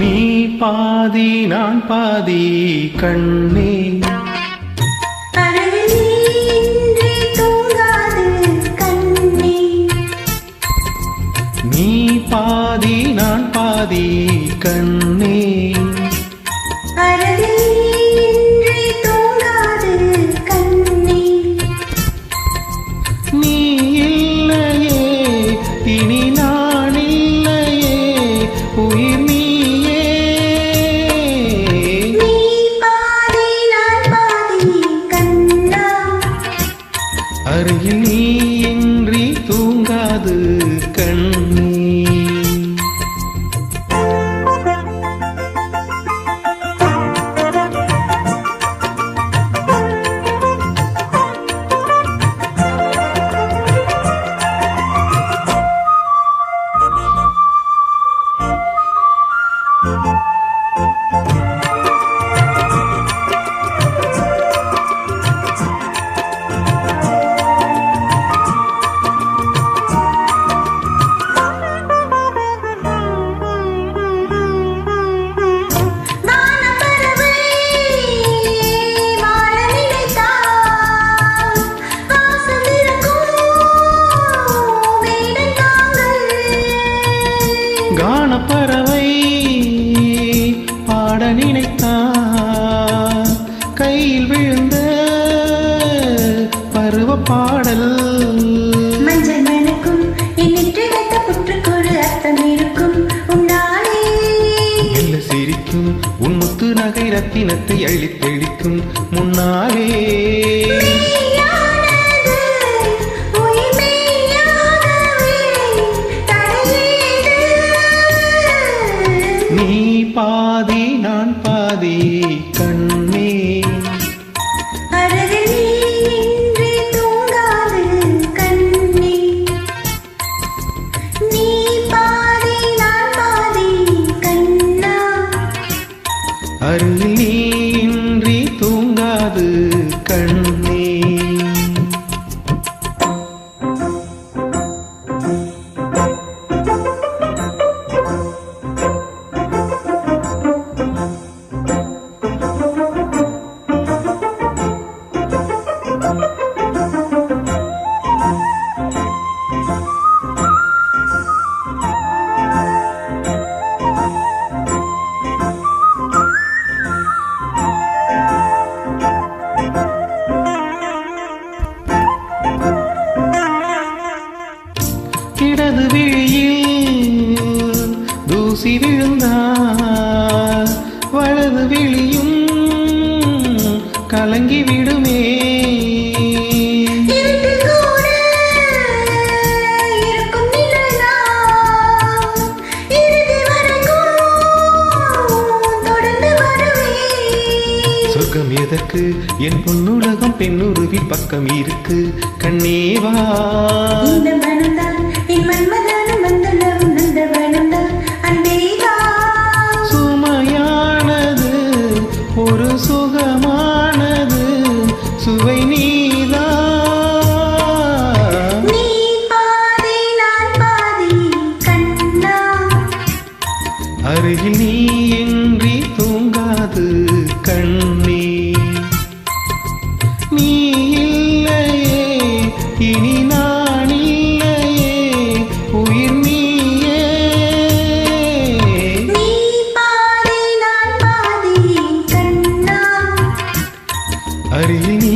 நீ பாதி நான் பாதி கண்ணே, நீ பாதி நான் பாதி கண்ணே, நீ இல்லையே இனி நான் இல்லையே உயிர் நீயே, அருகில் நீ இன்றி தூங்காது கண்ணே. கானப்பறவை பாட நினைத்தான் கையில் விழுந்த பருவ பாடல், மஞ்சள் மணக்கும் என்னிட்டு வைத்த புற்றுக்கொரு அர்த்தம் இருக்கும் உன்னாலே, மெல்ல சிரிக்கும் உன் முத்து நகை ரத்தினத்தை அழித் தெளிக்கும் முன்னாலே, நீ பாதி நான் பாதி கண்ணே, அருகில் நீ இன்றி தூங்காது கண்ணே, நீ பாதி நான் பாதி கண்ணா, அருகில் நீ இன்றி தூங்காது கண்ணே. இடது விழியில் தூசி விழுந்தால் வலது விழியும் கலங்கி விடுமே, சொர்க்கம் எதற்கு என் பொன்னுலகம் பெண்ணுருவி பக்கம் இருக்கு கண்ணேவா, இந்த மனம்தான் என் மன்மதனும் வந்தளவும் நந்த வனம்தான் அன்பேவா, சுமையானது ஒரு சுகமானது சுவை நீதான், நீ பாதி நான் பாதி கண்ணா, அருகில் நீ இன்றி தூங்காது கண்ணே, நீ இல்லையே இனி நான் இல்லையே உயிர் நீயே, நீ பாதி நான் பாதி கண்ணா, அருகில் நீ